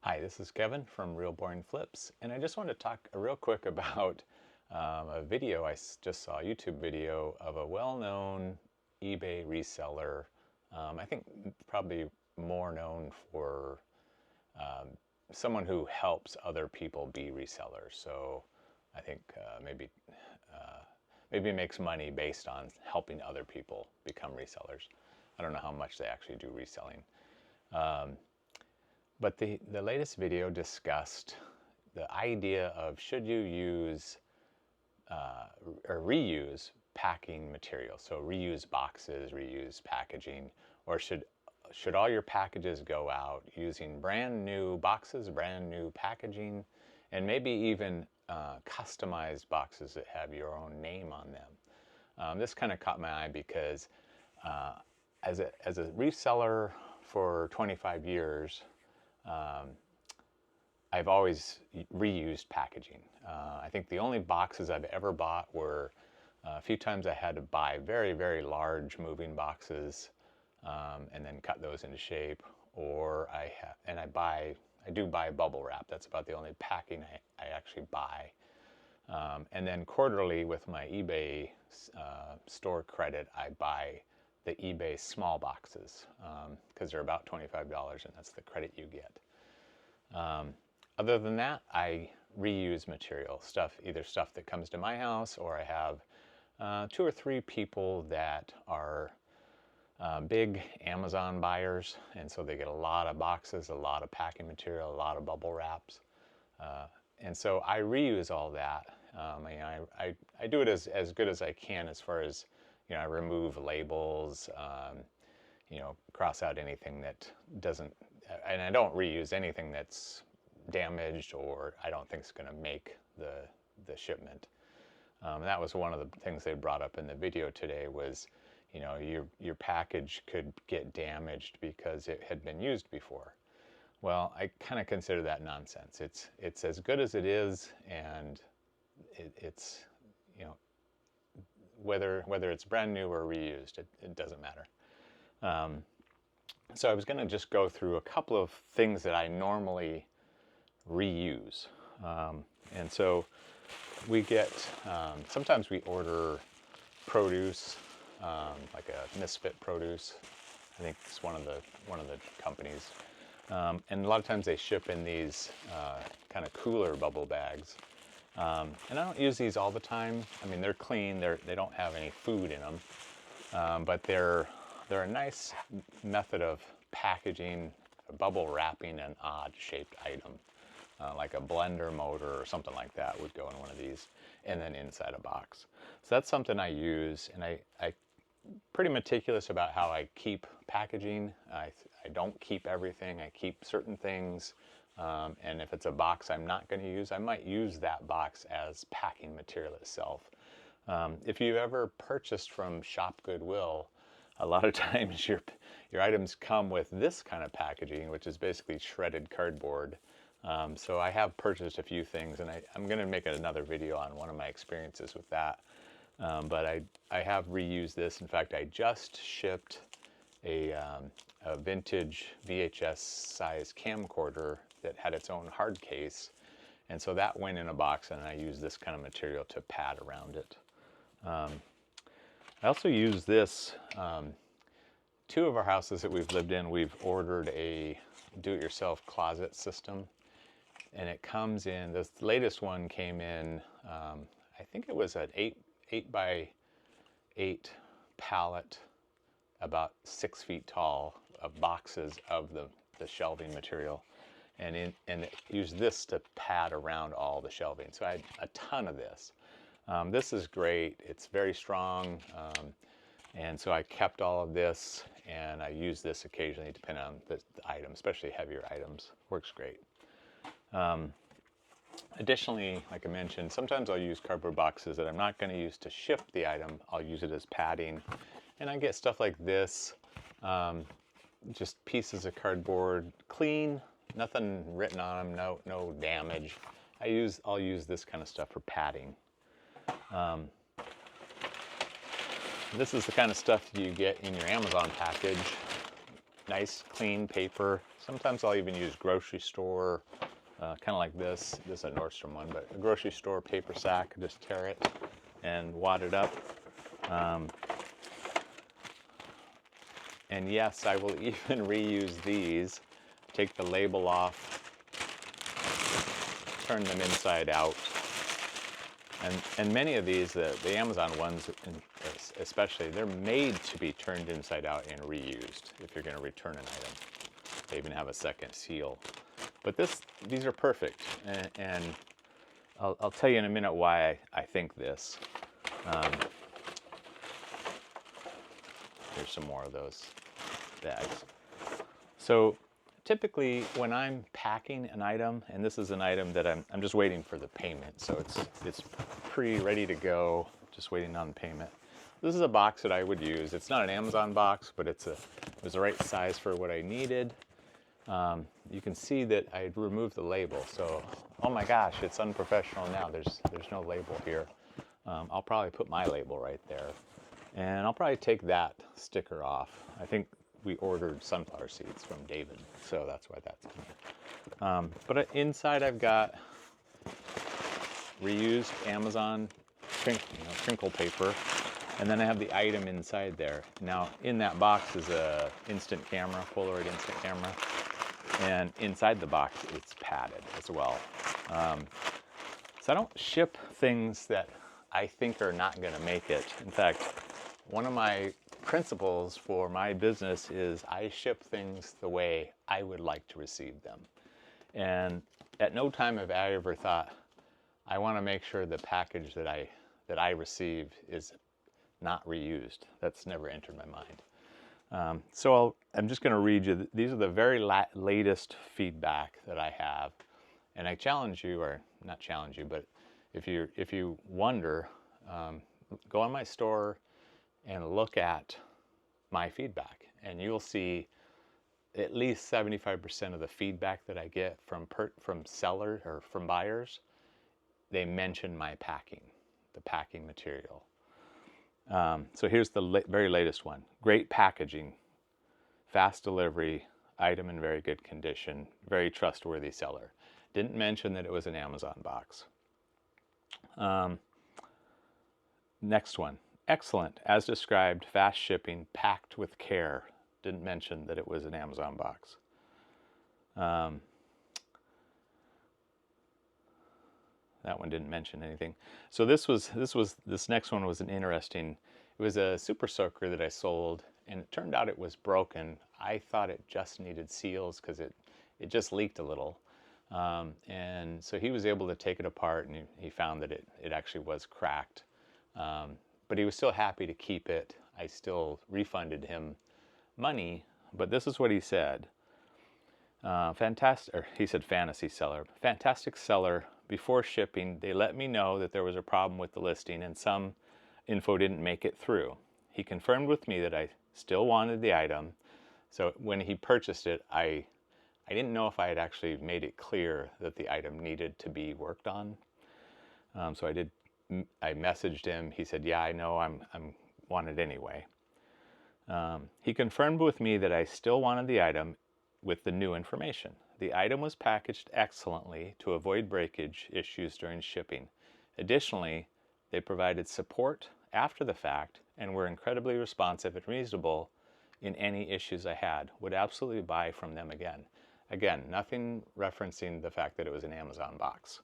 Hi, this is Kevin from Real Boring Flips, and I just wanted to talk real quick about a video just saw, a YouTube video of a well-known eBay reseller. I think probably more known for someone who helps other people be resellers. So I think maybe makes money based on helping other people become resellers. I don't know how much they actually do reselling. But the latest video discussed the idea of should you use or reuse packing material. So reuse boxes, reuse packaging, or should all your packages go out using brand new boxes, brand new packaging, and maybe even customized boxes that have your own name on them. This kind of caught my eye because as a reseller for 25 years, I've always reused packaging. I think the only boxes I've ever bought were a few times I had to buy very, very large moving boxes and then cut those into shape. Or I do buy bubble wrap. That's about the only packing I actually buy. And then quarterly with my eBay store credit, I buy the eBay small boxes because they're about $25 and that's the credit you get. Other than that, I reuse material, either stuff that comes to my house, or I have 2 or 3 people that are big Amazon buyers, and so they get a lot of boxes, a lot of packing material, a lot of bubble wraps. And so I reuse all that. I do it as good as I can as far as, I remove labels, cross out anything that doesn't, and I don't reuse anything that's damaged or I don't think is going to make the shipment. That was one of the things they brought up in the video today was, your package could get damaged because it had been used before. Well, I kind of consider that nonsense. It's as good as it is, and it's whether it's brand new or reused, it doesn't matter. So I was going to just go through a couple of things that I normally reuse. And so we get, sometimes we order produce, like a Misfit Produce. I think it's one of the companies. And a lot of times they ship in these kind of cooler bubble bags. And I don't use these all the time. I mean, they're clean. They don't have any food in them. But they're a nice method of packaging, bubble wrapping an odd-shaped item, like a blender motor or something like that would go in one of these, and then inside a box. So that's something I use, and I'm pretty meticulous about how I keep packaging. I don't keep everything. I keep certain things, and if it's a box I'm not going to use, I might use that box as packing material itself. If you ever purchased from Shop Goodwill, a lot of times your items come with this kind of packaging, which is basically shredded cardboard. So I have purchased a few things, and I'm going to make another video on one of my experiences with that. But I have reused this. In fact, I just shipped a vintage VHS size camcorder that had its own hard case. And so that went in a box, and I used this kind of material to pad around it. I also use this. 2 of our houses that we've lived in, we've ordered a do-it-yourself closet system. And it comes in, this latest one came in, I think it was an 8 by 8 pallet, about 6 feet tall, of boxes of the shelving material. And it used this to pad around all the shelving. So I had a ton of this. This is great. It's very strong. And so I kept all of this, and I use this occasionally depending on the item, especially heavier items. Works great. Additionally, like I mentioned, sometimes I'll use cardboard boxes that I'm not going to use to ship the item. I'll use it as padding. And I get stuff like this, just pieces of cardboard, clean, nothing written on them, no damage. I'll use this kind of stuff for padding. This is the kind of stuff you get in your Amazon package. Nice, clean paper. Sometimes I'll even use grocery store, kind of like this. This is a Nordstrom one, but a grocery store paper sack. Just tear it and wad it up. And yes, I will even reuse these. Take the label off, turn them inside out. And many of these, the Amazon ones especially, they're made to be turned inside out and reused if you're going to return an item. They even have a second seal. But these are perfect, and I'll tell you in a minute why I think this. Here's some more of those bags. So typically when I'm packing an item, and this is an item that I'm just waiting for the payment, so it's pretty ready to go, just waiting on payment. This is a box that I would use. It's not an Amazon box, but it was the right size for what I needed. You can see that I removed the label, so oh my gosh, it's unprofessional now. There's no label here. I'll probably put my label right there, and I'll probably take that sticker off. I think we ordered sunflower seeds from David, so that's why that's in here. But inside I've got reused Amazon crinkle paper, and then I have the item inside there. Now in that box is a instant camera, Polaroid instant camera, and inside the box it's padded as well. So I don't ship things that I think are not going to make it. In fact, one of my principles for my business is I ship things the way I would like to receive them. And at no time have I ever thought, I want to make sure the package that I receive is not reused. That's never entered my mind. So I'm just going to read you. These are the very latest feedback that I have. And I challenge you, or not challenge you, but if you wonder, go on my store and look at my feedback, and you'll see at least 75% of the feedback that I get from sellers or from buyers, they mention my packing, the packing material. So here's the very latest one. Great packaging, fast delivery, item in very good condition, very trustworthy seller. Didn't mention that it was an Amazon box. Next one. Excellent, as described, fast shipping, packed with care. Didn't mention that it was an Amazon box. That one didn't mention anything. So this next one was an interesting. It was a super soaker that I sold, and it turned out it was broken. I thought it just needed seals because it just leaked a little. And so he was able to take it apart, and he found that it actually was cracked. But he was still happy to keep it. I still refunded him money, but this is what he said. He said fantasy seller. Fantastic seller. Before shipping, they let me know that there was a problem with the listing and some info didn't make it through. He confirmed with me that I still wanted the item. So when he purchased it, I didn't know if I had actually made it clear that the item needed to be worked on. So I messaged him. He said, yeah, I know, I'm want it anyway. He confirmed with me that I still wanted the item with the new information. The item was packaged excellently to avoid breakage issues during shipping. Additionally, they provided support after the fact and were incredibly responsive and reasonable in any issues I had. Would absolutely buy from them again. Again, nothing referencing the fact that it was an Amazon box.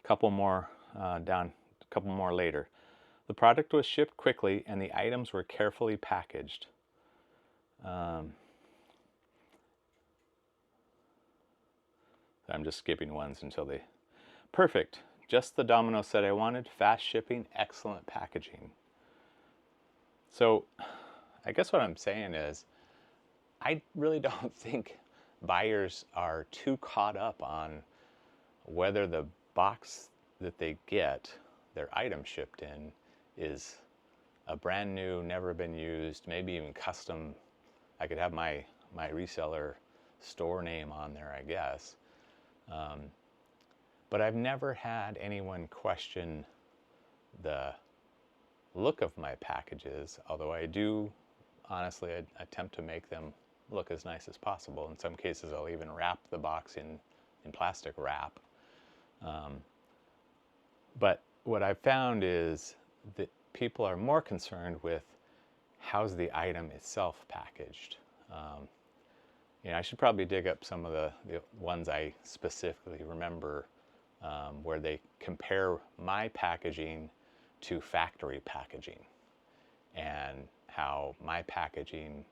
Couple more later. The product was shipped quickly and the items were carefully packaged. I'm just skipping ones until they... Perfect. Just the domino set I wanted. Fast shipping, excellent packaging. So I guess what I'm saying is I really don't think buyers are too caught up on whether the box that they get their item shipped in is a brand new, never been used, maybe even custom. I could have my reseller store name on there, I guess. But I've never had anyone question the look of my packages, although I do honestly attempt to make them look as nice as possible. In some cases, I'll even wrap the box in plastic wrap. But what I've found is that people are more concerned with how's the item itself packaged. I should probably dig up some of the ones I specifically remember where they compare my packaging to factory packaging and how my packaging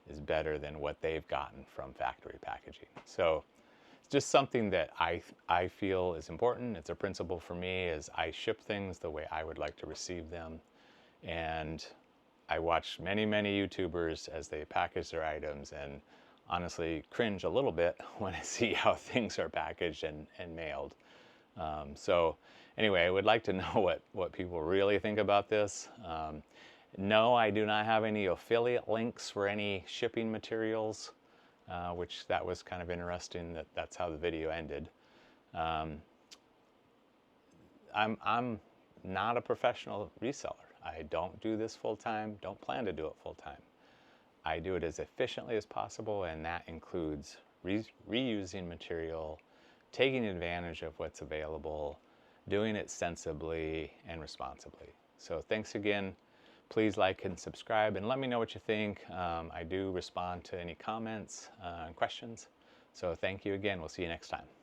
is better than what they've gotten from factory packaging. So it's just something that I feel is important. It's a principle for me is I ship things the way I would like to receive them. And I watch many YouTubers as they package their items and honestly cringe a little bit when I see how things are packaged and mailed. So anyway, I would like to know what people really think about this. No, I do not have any affiliate links for any shipping materials, which that was kind of interesting that's how the video ended. I'm not a professional reseller. I don't do this full time, don't plan to do it full time. I do it as efficiently as possible, and that includes reusing material, taking advantage of what's available, doing it sensibly and responsibly. So thanks again. Please like and subscribe and let me know what you think. I do respond to any comments and questions. So thank you again. We'll see you next time.